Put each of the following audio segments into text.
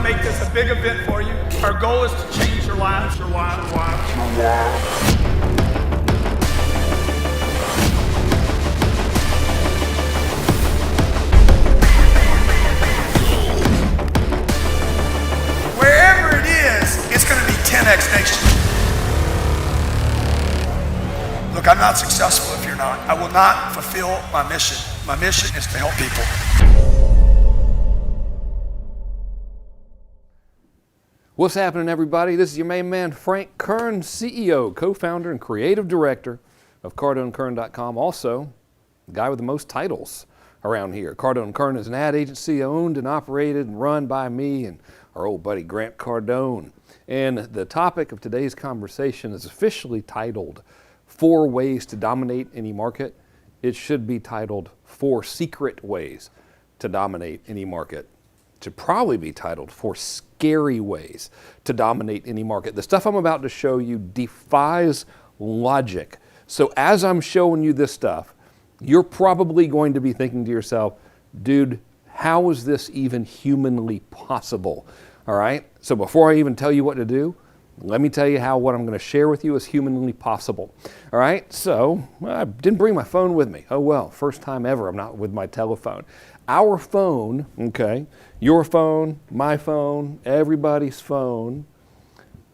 to make this a big event for you. Our goal is to change your lives, your lives. Wherever it is, it's going to be 10x next year. Look, I'm not successful if you're not. I will not fulfill my mission. My mission is to help people. What's happening, everybody? This is your main man, Frank Kern, CEO, co-founder, and creative director of CardoneKern.com. Also, the guy with the most titles around here. Cardone Kern is an ad agency owned and operated and run by me and our old buddy Grant Cardone. And the topic of today's conversation is officially titled 4 Ways to Dominate Any Market. It should be titled 4 Secret Ways to Dominate Any Market. It should probably be titled 4 Scary Ways to Dominate Any Market. The stuff I'm about to show you defies logic. So as I'm showing you this stuff, you're probably going to be thinking to yourself, dude, how is this even humanly possible? All right, so before I even tell you what to do, let me tell you how what I'm going to share with you is humanly possible. All right, so I didn't bring my phone with me. Oh well, first time ever I'm not with my telephone. Our phone, okay, your phone, my phone, everybody's phone.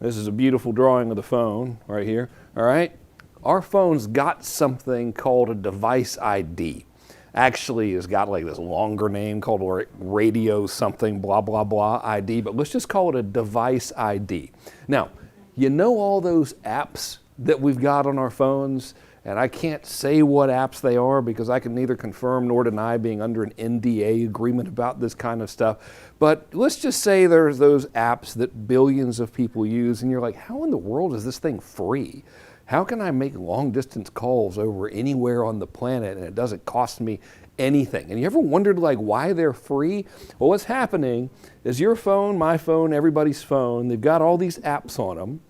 This is a beautiful drawing of the phone right here, all right? Our phone's got something called a device ID. Actually, it's got like this longer name called radio something, blah, blah, blah ID, but let's just call it a device ID. Now, you know all those apps that we've got on our phones, and I can't say what apps they are because I can neither confirm nor deny being under an NDA agreement about this kind of stuff. But let's just say there's those apps that billions of people use, and you're like, how in the world is this thing free? How can I make long distance calls over anywhere on the planet and it doesn't cost me anything? And you ever wondered like why they're free? Well, what's happening is your phone, my phone, everybody's phone, they've got all these apps on them.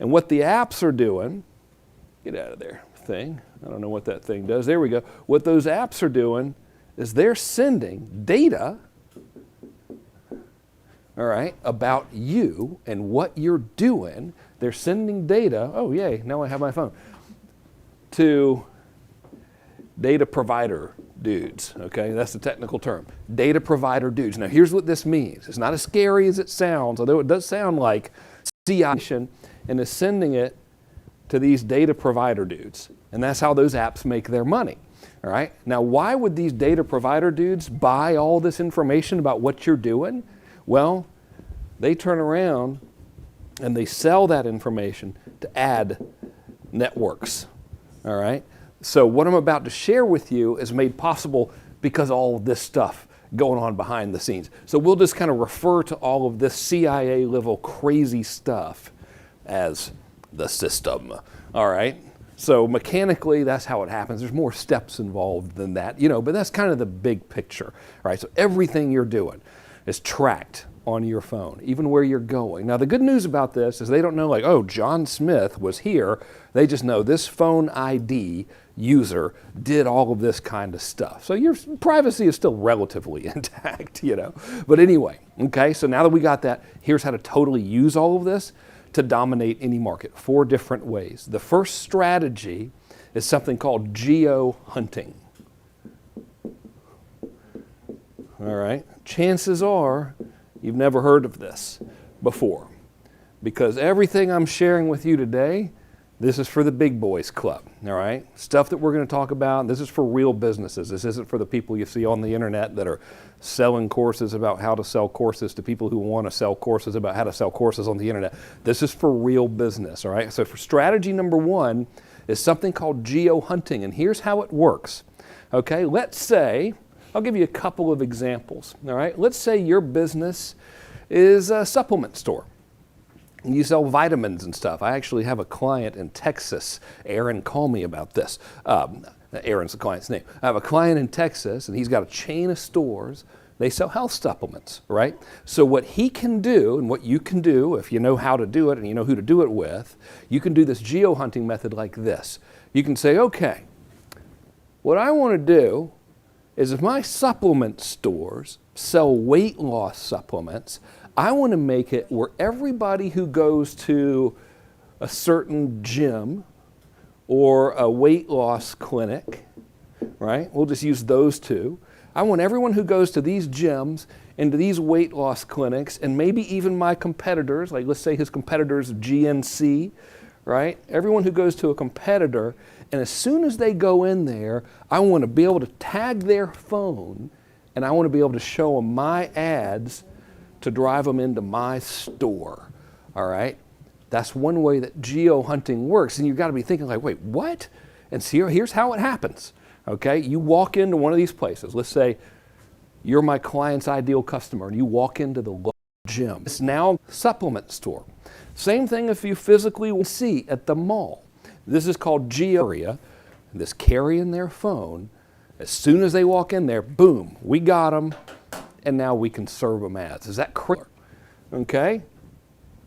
And what the apps are doing, get out of there, thing. I don't know what that thing does. There we go. What those apps are doing is they're sending data, all right, about you and what you're doing. They're sending data, oh yay, now I have my phone, to data provider dudes, okay? That's the technical term, data provider dudes. Now here's what this means. It's not as scary as it sounds, although it does sound like CIA, and is sending it to these data provider dudes. And that's how those apps make their money, all right? Now why would these data provider dudes buy all this information about what you're doing? Well, they turn around and they sell that information to ad networks, all right? So what I'm about to share with you is made possible because of all of this stuff going on behind the scenes. So we'll just kind of refer to all of this CIA level crazy stuff as the system, all right? So mechanically, that's how it happens. There's more steps involved than that, you know, but that's kind of the big picture, all right? So everything you're doing is tracked on your phone, even where you're going. Now, the good news about this is they don't know like, oh, John Smith was here. They just know this phone ID user did all of this kind of stuff. So your privacy is still relatively intact, you know. But anyway, okay, so now that we got that, here's how to totally use all of this to dominate any market. 4 different ways. The first strategy is something called geo-hunting. All right, chances are you've never heard of this before because everything I'm sharing with you today, this is for the big boys club, all right? Stuff that we're going to talk about, this is for real businesses. This isn't for the people you see on the internet that are selling courses about how to sell courses to people who want to sell courses about how to sell courses on the internet. This is for real business, all right? So for strategy number 1 is something called geo-hunting, and here's how it works, okay? Let's say, I'll give you a couple of examples, all right? Let's say your business is a supplement store. You sell vitamins and stuff. I actually have a client in Texas. Aaron, call me about this. Aaron's the client's name. I have a client in Texas, and he's got a chain of stores. They sell health supplements, right? So what he can do, and what you can do, if you know how to do it and you know who to do it with, you can do this geo-hunting method like this. You can say, okay, what I want to do is if my supplement stores sell weight loss supplements, I want to make it where everybody who goes to a certain gym or a weight loss clinic, right? We'll just use those two. I want everyone who goes to these gyms and to these weight loss clinics, and maybe even my competitors, like let's say his competitors GNC, right? Everyone who goes to a competitor, and as soon as they go in there, I want to be able to tag their phone, and I want to be able to show them my ads to drive them into my store, all right? That's one way that geo-hunting works, and you've got to be thinking like, wait, what? And see, here's how it happens, okay? You walk into one of these places. Let's say you're my client's ideal customer, and you walk into the local gym. It's now a supplement store. Same thing if you physically see at the mall. This is called geo. This carrying their phone. As soon as they walk in there, boom, we got them, and now we can serve them ads. Is that crazy? Okay?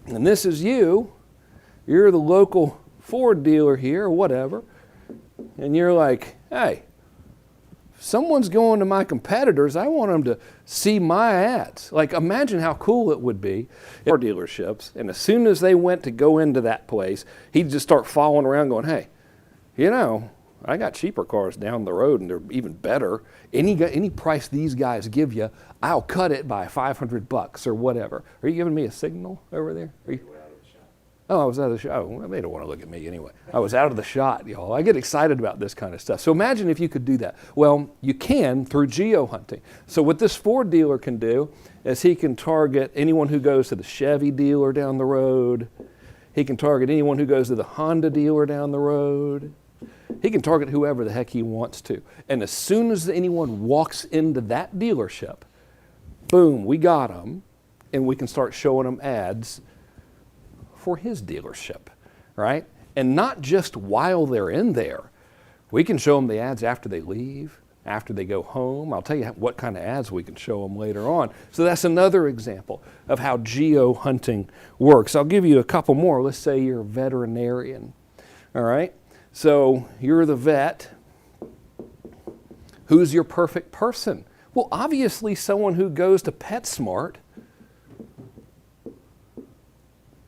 And this is you. You're the local Ford dealer here or whatever, and you're like, hey, if someone's going to my competitors, I want them to see my ads. Like, imagine how cool it would be at our dealerships, and as soon as they went to go into that place, he'd just start following around going, hey, you know, I got cheaper cars down the road, and they're even better. Any price these guys give you, I'll cut it by $500 or whatever. Are you giving me a signal over there? Are you? Oh, I was out of the shot. Oh, they don't want to look at me anyway. I was out of the shot, y'all. I get excited about this kind of stuff. So imagine if you could do that. Well, you can through geo-hunting. So what this Ford dealer can do is he can target anyone who goes to the Chevy dealer down the road. He can target anyone who goes to the Honda dealer down the road. He can target whoever the heck he wants to. And as soon as anyone walks into that dealership, boom, we got them, and we can start showing them ads for his dealership, right? And not just while they're in there. We can show them the ads after they leave, after they go home. I'll tell you what kind of ads we can show them later on. So that's another example of how geo-hunting works. I'll give you a couple more. Let's say you're a veterinarian, all right? So you're the vet. Who's your perfect person? Well, obviously someone who goes to PetSmart,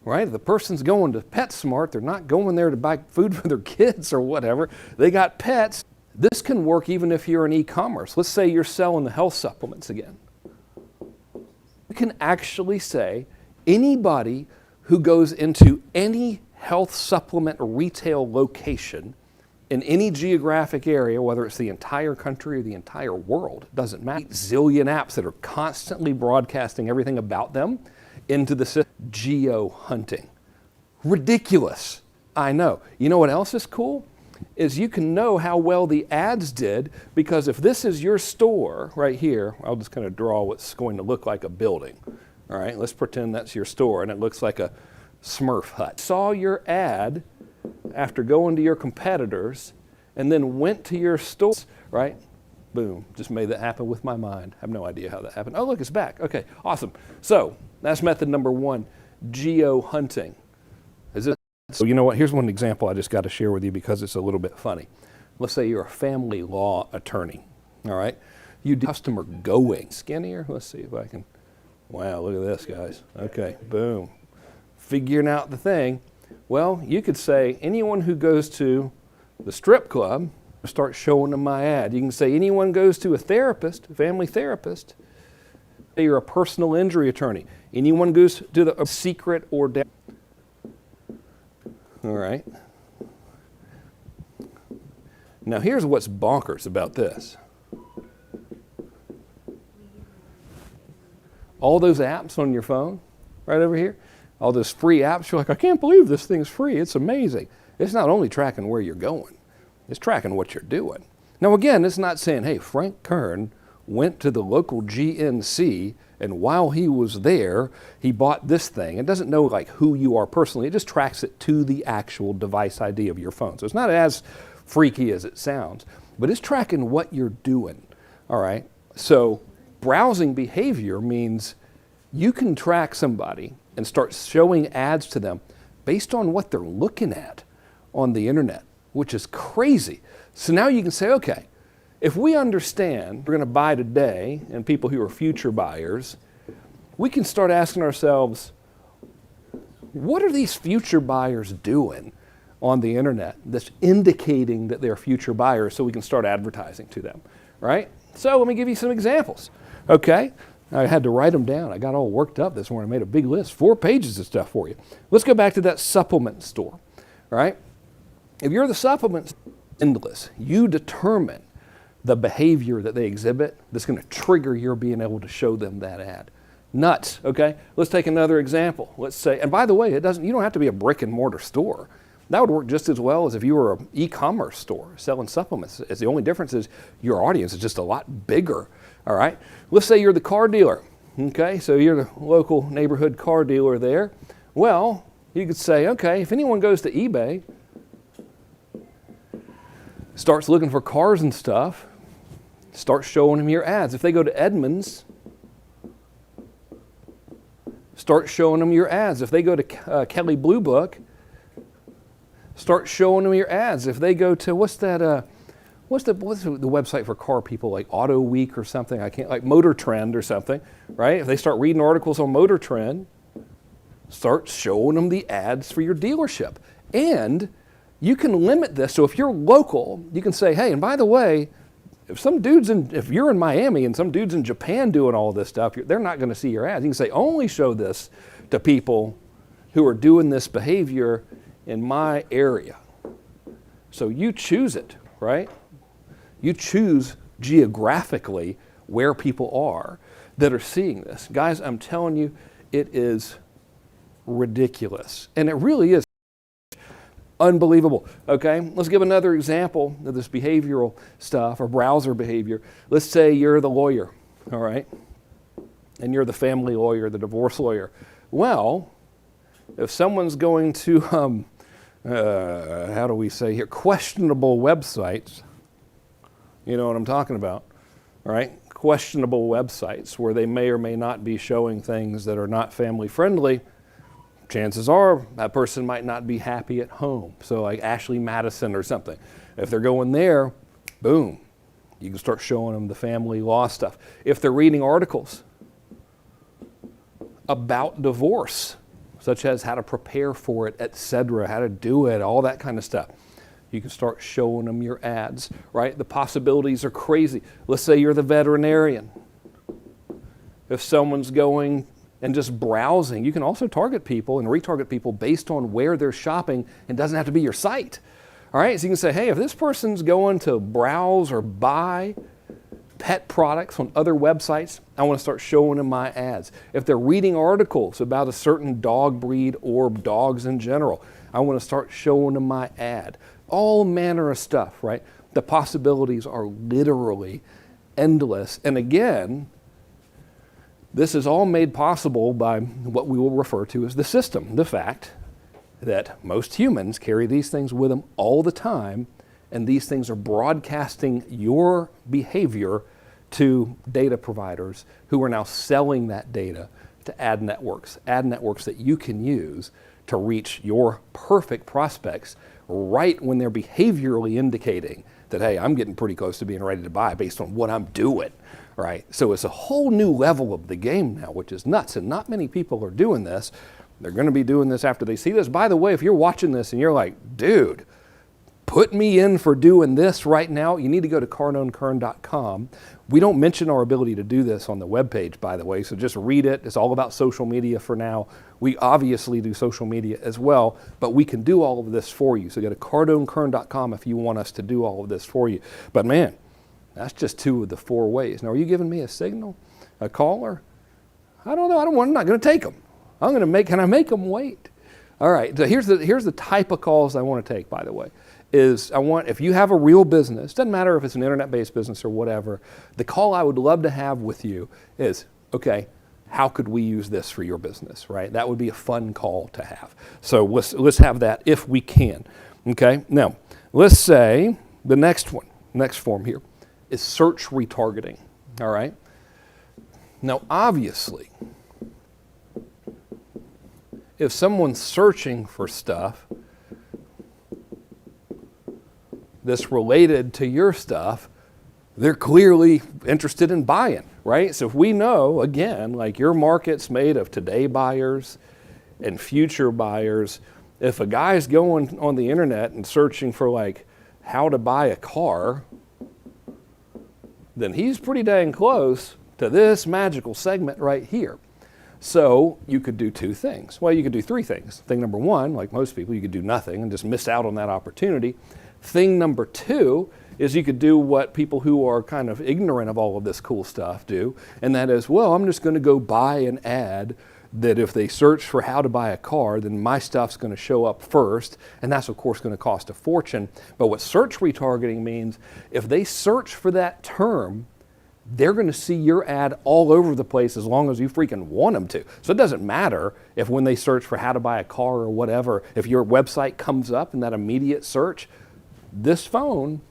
right? If the person's going to PetSmart, they're not going there to buy food for their kids or whatever. They got pets. This can work even if you're in e-commerce. Let's say you're selling the health supplements again. You can actually say anybody who goes into any health supplement retail location in any geographic area, whether it's the entire country or the entire world, doesn't matter. Zillion apps that are constantly broadcasting everything about them into the system. Geo-hunting. Ridiculous, I know. You know what else is cool? Is you can know how well the ads did, because if this is your store right here, I'll just kind of draw what's going to look like a building. All right, let's pretend that's your store and it looks like a Smurf hut. Saw your ad after going to your competitors and then went to your store, right? Boom, just made that happen with my mind. I have no idea how that happened. Oh, look, it's back. Okay, awesome. So that's method number one, geo-hunting. So you know what, here's one example I just got to share with you because it's a little bit funny. Let's say you're a family law attorney, all right? You do customer going. Skinnier, let's see if I can, wow, look at this, guys. Okay, boom. Figuring out the thing. Well, you could say anyone who goes to the strip club, start showing them my ad. You can say anyone goes to a therapist, a family therapist. Say you're a personal injury attorney. Anyone goes to the secret or down. All right. Now here's what's bonkers about this. All those apps on your phone, right over here, all those free apps, you're like, I can't believe this thing's free. It's amazing. It's not only tracking where you're going, it's tracking what you're doing. Now again, it's not saying, hey, Frank Kern went to the local GNC and while he was there, he bought this thing. It doesn't know like who you are personally. It just tracks it to the actual device ID of your phone. So it's not as freaky as it sounds, but it's tracking what you're doing, all right? So browsing behavior means you can track somebody and start showing ads to them based on what they're looking at on the internet, which is crazy. So now you can say, okay, if we understand we're going to buy today and people who are future buyers, we can start asking ourselves, what are these future buyers doing on the internet that's indicating that they're future buyers, so we can start advertising to them, right? So let me give you some examples, okay? I had to write them down. I got all worked up this morning. I made a big list, 4 pages of stuff for you. Let's go back to that supplement store, right? If you're the supplement endless, you determine the behavior that they exhibit that's going to trigger your being able to show them that ad. Nuts, okay? Let's take another example. Let's say, and by the way, you don't have to be a brick and mortar store. That would work just as well as if you were an e-commerce store selling supplements. It's the only difference is your audience is just a lot bigger, all right? Let's say you're the car dealer, okay? So you're the local neighborhood car dealer there. Well, you could say, okay, if anyone goes to eBay, starts looking for cars and stuff, start showing them your ads. If they go to Edmunds, start showing them your ads. If they go to Kelley Blue Book, start showing them your ads. If they go to, what's the website for car people, like Auto Week or something, like Motor Trend or something, right? If they start reading articles on Motor Trend, start showing them the ads for your dealership. And you can limit this, so if you're local, you can say, hey, and by the way, if you're in Miami and some dude's in Japan doing all this stuff, they're not going to see your ads. You can say, only show this to people who are doing this behavior in my area. So you choose it, right? You choose geographically where people are that are seeing this. Guys, I'm telling you, it is ridiculous. And it really is unbelievable, okay? Let's give another example of this behavioral stuff or browser behavior. Let's say you're the lawyer, all right? And you're the family lawyer, the divorce lawyer. Well, if someone's going to, how do we say here, questionable websites, you know what I'm talking about, all right? Questionable websites where they may or may not be showing things that are not family friendly, chances are that person might not be happy at home. So like Ashley Madison or something. If they're going there, boom, you can start showing them the family law stuff. If they're reading articles about divorce, such as how to prepare for it, etc., how to do it, all that kind of stuff, you can start showing them your ads, right? The possibilities are crazy. Let's say you're the veterinarian. If someone's going and just browsing, you can also target people and retarget people based on where they're shopping, and doesn't have to be your site. All right, so you can say, hey, if this person's going to browse or buy pet products on other websites, I want to start showing them my ads. If they're reading articles about a certain dog breed or dogs in general, I want to start showing them my ad. All manner of stuff, right? The possibilities are literally endless. And again, this is all made possible by what we will refer to as the system, the fact that most humans carry these things with them all the time, and these things are broadcasting your behavior to data providers who are now selling that data to ad networks that you can use to reach your perfect prospects right when they're behaviorally indicating that, hey, I'm getting pretty close to being ready to buy based on what I'm doing. Right? So it's a whole new level of the game now, which is nuts, and not many people are doing this. They're going to be doing this after they see this. By the way, if you're watching this and you're like, dude, put me in for doing this right now, you need to go to CardoneKern.com. We don't mention our ability to do this on the webpage, by the way, so just read it. It's all about social media for now. We obviously do social media as well, but we can do all of this for you. So go to CardoneKern.com if you want us to do all of this for you. But man, that's just 2 of the 4 ways. Now, are you giving me a signal, a caller? I don't know. I'm not going to take them. Can I make them wait? All right. So here's the type of calls I want to take, by the way, if you have a real business, doesn't matter if it's an internet-based business or whatever, the call I would love to have with you is, okay, how could we use this for your business, right? That would be a fun call to have. So let's have that if we can, okay? Now, let's say the next form here is search retargeting, all right? Now, obviously, if someone's searching for stuff that's related to your stuff, they're clearly interested in buying, right? So if we know, again, like your market's made of today buyers and future buyers, if a guy's going on the internet and searching for like how to buy a car, then he's pretty dang close to this magical segment right here. So you could do two things. Well, you could do three things. Thing number one, like most people, you could do nothing and just miss out on that opportunity. Thing number two is you could do what people who are kind of ignorant of all of this cool stuff do, and that is, well, I'm just going to go buy an ad that if they search for how to buy a car, then my stuff's going to show up first, and that's of course going to cost a fortune. But what search retargeting means, if they search for that term, they're going to see your ad all over the place as long as you freaking want them to. So it doesn't matter if when they search for how to buy a car or whatever, if your website comes up in that immediate search, this phone,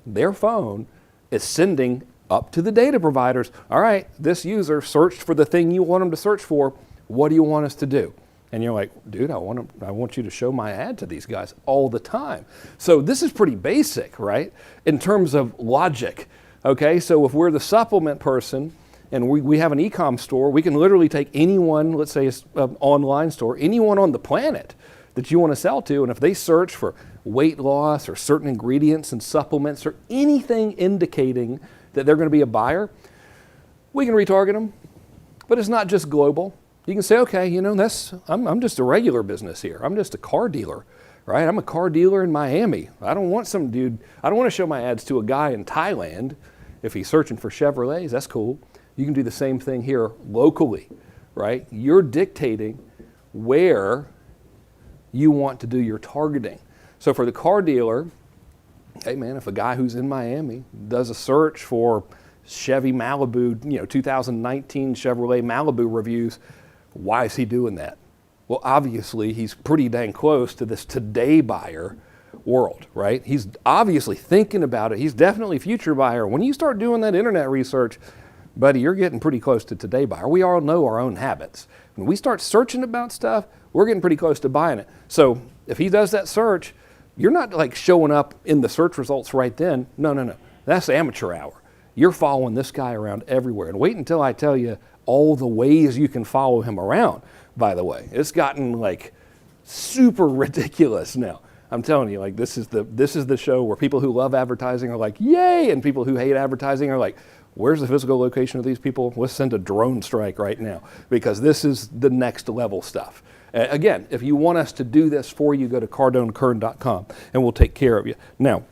their phone, is sending up to the data providers, all right, this user searched for the thing you want them to search for. What do you want us to do? And you're like, dude, I want you to show my ad to these guys all the time. So this is pretty basic, right? In terms of logic. Okay, so if we're the supplement person and we have an e-com store, we can literally take anyone, let's say an online store, anyone on the planet that you want to sell to, and if they search for weight loss or certain ingredients and supplements or anything indicating that they're going to be a buyer, we can retarget them. But it's not just global. You can say, okay, you know, I'm just a regular business here. I'm just a car dealer, right? I'm a car dealer in Miami. I don't want some dude, I don't want to show my ads to a guy in Thailand. If he's searching for Chevrolets, that's cool. You can do the same thing here locally, right? You're dictating where you want to do your targeting. So for the car dealer, hey man, if a guy who's in Miami does a search for Chevy Malibu, 2019 Chevrolet Malibu reviews, why is he doing that? Well, obviously he's pretty dang close to this today buyer world, right? He's obviously thinking about it. He's definitely future buyer. When you start doing that internet research, buddy, you're getting pretty close to today buyer. We all know our own habits. When we start searching about stuff, we're getting pretty close to buying it. So if he does that search, you're not like showing up in the search results right then. No. That's amateur hour. You're following this guy around everywhere. And wait until I tell you all the ways you can follow him around, by the way. It's gotten like super ridiculous now. I'm telling you, like this is the show where people who love advertising are like, yay, and people who hate advertising are like, where's the physical location of these people? Let's send a drone strike right now, because this is the next level stuff. Again, if you want us to do this for you, go to CardoneKern.com and we'll take care of you. Now,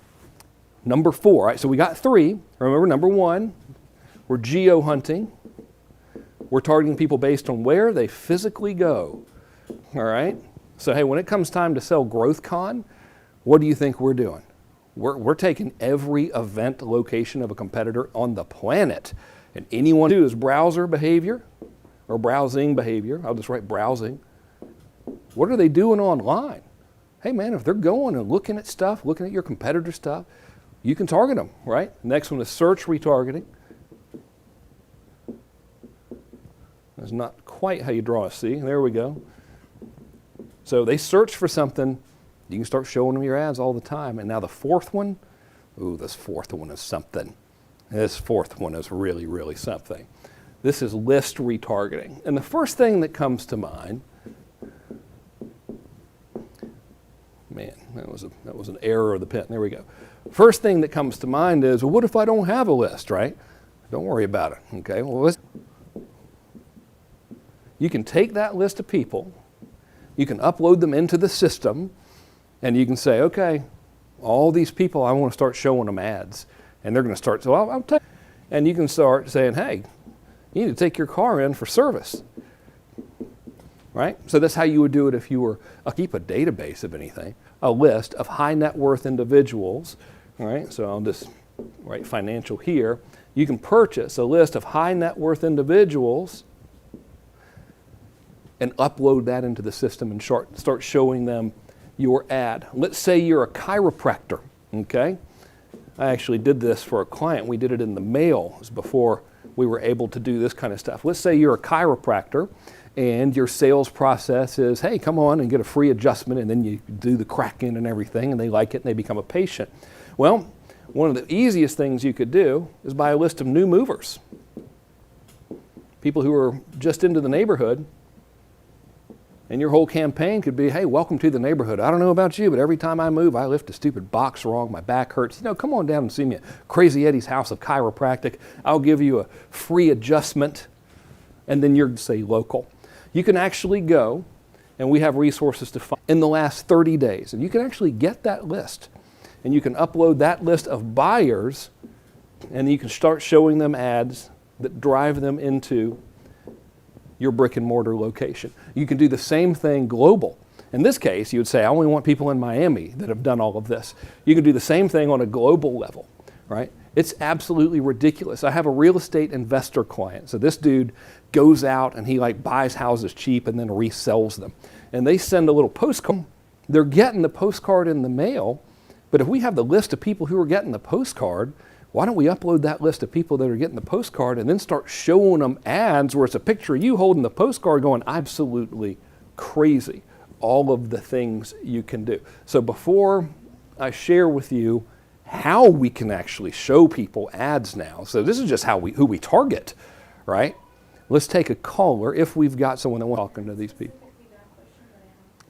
number 4, right, so we got 3. Remember, number 1, we're geo-hunting. We're targeting people based on where they physically go, all right? So, hey, when it comes time to sell GrowthCon, what do you think we're doing? We're taking every event location of a competitor on the planet, and anyone who is browser behavior or browsing behavior, I'll just write browsing. What are they doing online? Hey man, if they're going and looking at stuff, looking at your competitor stuff, you can target them, right? Next one is search retargeting. That's not quite how you draw a C. There we go. So they search for something, you can start showing them your ads all the time. And now the 4th one, ooh, this 4th one is something. This 4th one is really, really something. This is list retargeting. And the first thing that comes to mind, man, that was an error of the pen. There we go. First thing that comes to mind is, well, what if I don't have a list, right? Don't worry about it, okay? Well, you can take that list of people, you can upload them into the system, and you can say, okay, all these people, I want to start showing them ads. And they're going to start, so I'll take, and you can start saying, hey, you need to take your car in for service, right? So that's how you would do it if you were, I'll keep a database of anything, a list of high net worth individuals, all right? So I'll just write financial here. You can purchase a list of high net worth individuals and upload that into the system and start showing them your ad. Let's say you're a chiropractor, okay? I actually did this for a client. We did it in the mail. It was before we were able to do this kind of stuff. Let's say you're a chiropractor and your sales process is, hey, come on and get a free adjustment, and then you do the cracking and everything, and they like it and they become a patient. Well, One of the easiest things you could do is buy a list of new movers. People who are just into the neighborhood, and your whole campaign could be, hey, welcome to the neighborhood. I don't know about you, but every time I move, I lift a stupid box wrong, my back hurts. Come on down and see me at Crazy Eddie's House of Chiropractic. I'll give you a free adjustment, and then you're, say, local. You can actually go, and we have resources to find in the last 30 days, and you can actually get that list, and you can upload that list of buyers, and you can start showing them ads that drive them into your brick and mortar location. You can do the same thing global. In this case, you would say, I only want people in Miami that have done all of this. You can do the same thing on a global level, right? It's absolutely ridiculous. I have a real estate investor client. So this dude goes out and he buys houses cheap and then resells them. And they send a little postcard. They're getting the postcard in the mail, but if we have the list of people who are getting the postcard, why don't we upload that list of people that are getting the postcard and then start showing them ads where it's a picture of you holding the postcard going absolutely crazy, all of the things you can do. So before I share with you how we can actually show people ads now, so this is just who we target, right? Let's take a caller if we've got someone that wants talking to these people.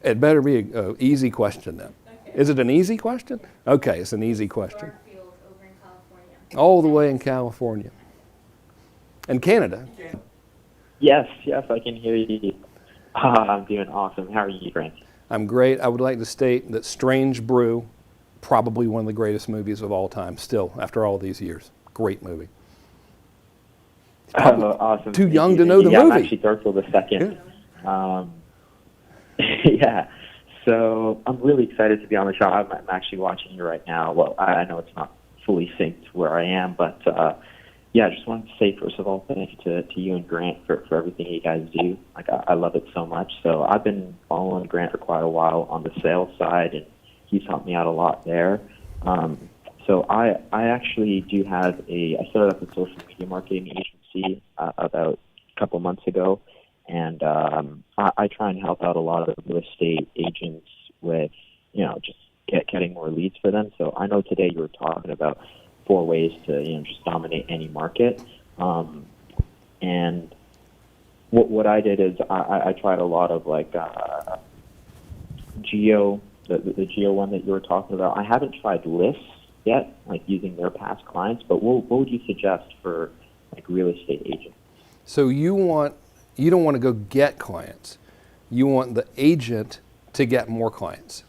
It better be an easy question then. Okay. Is it an easy question? Okay, it's an easy question. All the way in California. And Canada. Yes, I can hear you. I'm doing awesome. How are you, Grant? I'm great. I would like to state that Strange Brew, probably one of the greatest movies of all time, still, after all these years. Great movie. Awesome. Too young to know the movie. I'm actually Darkfield the second. Yeah. Yeah. So I'm really excited to be on the show. I'm actually watching you right now. Well, I know it's not fully synced where I am, but yeah, I just wanted to say, first of all, thank you to you and Grant for everything you guys do. I love it so much. So I've been following Grant for quite a while on the sales side, and he's helped me out a lot there. So I actually do have I started up a social media marketing agency about a couple months ago, and I try and help out a lot of real estate agents with, just getting more leads for them. So I know today you were talking about 4 ways to just dominate any market. And what I did is I tried a lot of geo, the geo one that you were talking about. I haven't tried lists yet, using their past clients, but what would you suggest for real estate agents? So you don't want to go get clients. You want the agent to get more clients.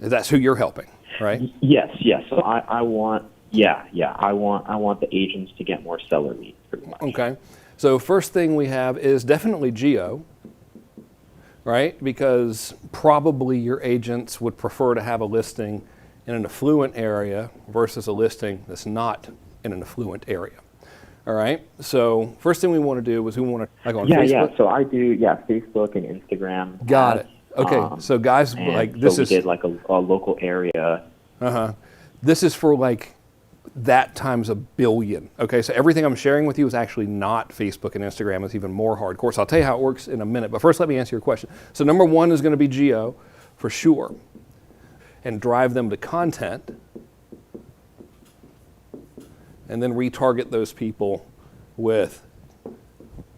That's who you're helping, right? Yes. So I want the agents to get more seller leads, pretty much. Okay. So first thing we have is definitely geo, right? Because probably your agents would prefer to have a listing in an affluent area versus a listing that's not in an affluent area. All right. So first thing we want to do is we want to on Facebook. Yeah. So I do Facebook and Instagram. Got it. Okay. So guys, this so we is did a local area. This is for that times a billion. Okay. So everything I'm sharing with you is actually not Facebook and Instagram. It's even more hardcore. So I'll tell you how it works in a minute. But first, let me answer your question. So number 1 is going to be geo for sure, and drive them to content, and then retarget those people with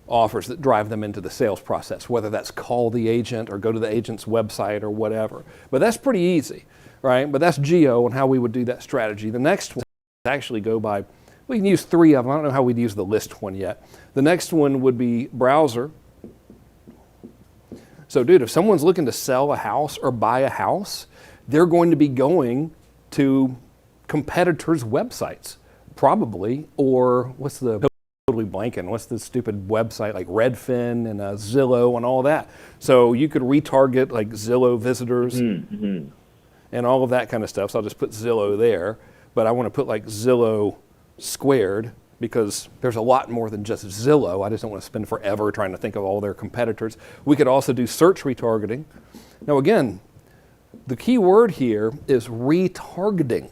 offers that drive them into the sales process, whether that's call the agent or go to the agent's website or whatever. But that's pretty easy, right? But that's geo and how we would do that strategy. The next one actually go by, we can use 3 of them. I don't know how we'd use the list one yet. The next one would be browser. So dude, if someone's looking to sell a house or buy a house, they're going to be going to competitors' websites, probably, or totally blanking. What's the stupid website like Redfin and Zillow and all that? So you could retarget Zillow visitors and all of that kind of stuff. So I'll just put Zillow there, but I want to put Zillow squared because there's a lot more than just Zillow. I just don't want to spend forever trying to think of all their competitors. We could also do search retargeting. Now again, the key word here is retargeting.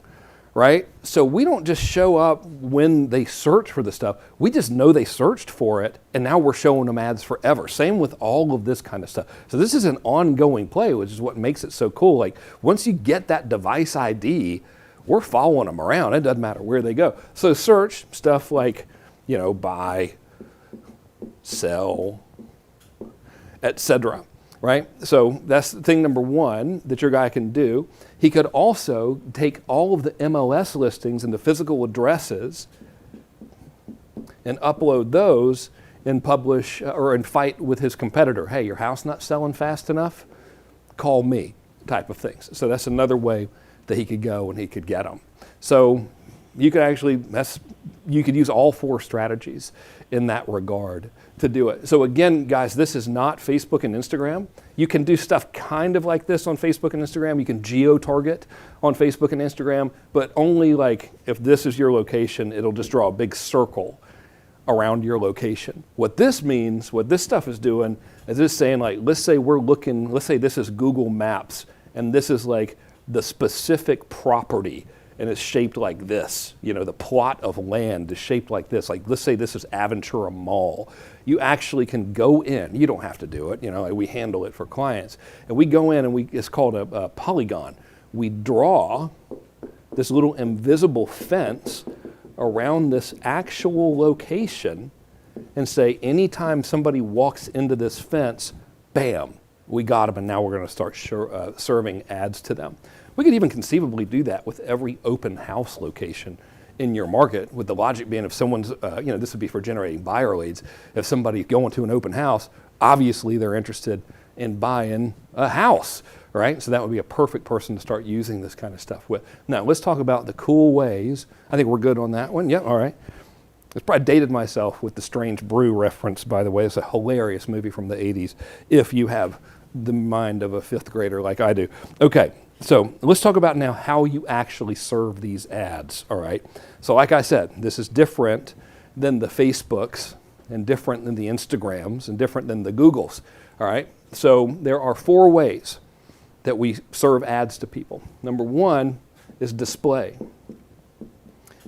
Right? So we don't just show up when they search for the stuff. We just know they searched for it, and now we're showing them ads forever. Same with all of this kind of stuff. So this is an ongoing play, which is what makes it so cool. Once you get that device ID, we're following them around. It doesn't matter where they go. So search stuff like, buy, sell, etc. Right? So that's thing number one that your guy can do. He could also take all of the MLS listings and the physical addresses and upload those and publish and fight with his competitor. Hey, your house not selling fast enough? Call me, type of things. So that's another way that he could go and he could get them. So you could use all 4 strategies in that regard to do it. So again, guys, this is not Facebook and Instagram. You can do stuff kind of like this on Facebook and Instagram. You can geo-target on Facebook and Instagram, but only like if this is your location, it'll just draw a big circle around your location. What this means, what this stuff is doing, is it's saying like, let's say this is Google Maps, and this is like the specific property, and it's shaped like this. The plot of land is shaped like this. Like, let's say this is Aventura Mall. You actually can go in. You don't have to do it. We handle it for clients. And we go in and it's called a polygon. We draw this little invisible fence around this actual location and say, anytime somebody walks into this fence, bam, we got them, and now we're going to start serving ads to them. We could even conceivably do that with every open house location in your market, with the logic being if someone's, this would be for generating buyer leads. If somebody's going to an open house, obviously they're interested in buying a house, right? So that would be a perfect person to start using this kind of stuff with. Now, let's talk about the cool ways. I think we're good on that one. Yeah, all right. It's probably dated myself with the Strange Brew reference, by the way. It's a hilarious movie from the 80s, if you have the mind of a 5th grader like I do. Okay, so let's talk about now how you actually serve these ads, all right? So like I said, this is different than the Facebooks and different than the Instagrams and different than the Googles, all right? So there are 4 ways that we serve ads to people. Number 1 is display.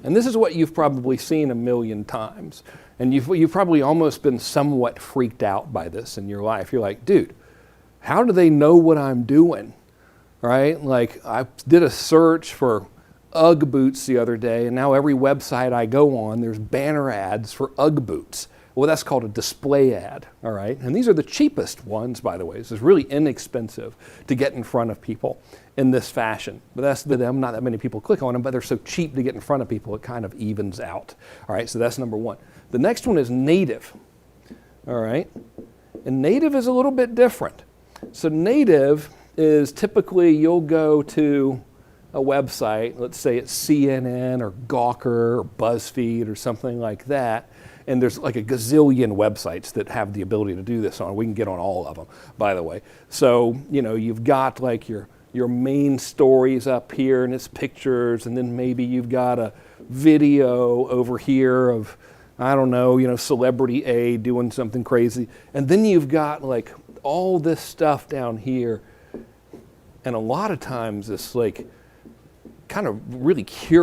And this is what you've probably seen a million times. And you've probably almost been somewhat freaked out by this in your life. You're like, dude, how do they know what I'm doing, right? Like, I did a search for Ugg boots the other day, and now every website I go on, there's banner ads for Ugg boots. Well, that's called a display ad, all right? And these are the cheapest ones, by the way. This is really inexpensive to get in front of people in this fashion. But that's to them, not that many people click on them, but they're so cheap to get in front of people, it kind of evens out, all right? So that's number 1. The next one is native, all right? And native is a little bit different. So native is typically you'll go to a website, let's say it's CNN or Gawker or BuzzFeed or something like that, and there's like a gazillion websites that have the ability to do this on. We can get on all of them, by the way. So, you've got like your main stories up here and it's pictures, and then maybe you've got a video over here of, I don't know, celebrity A doing something crazy. And then you've got like all this stuff down here. And a lot of times it's like kind of really curated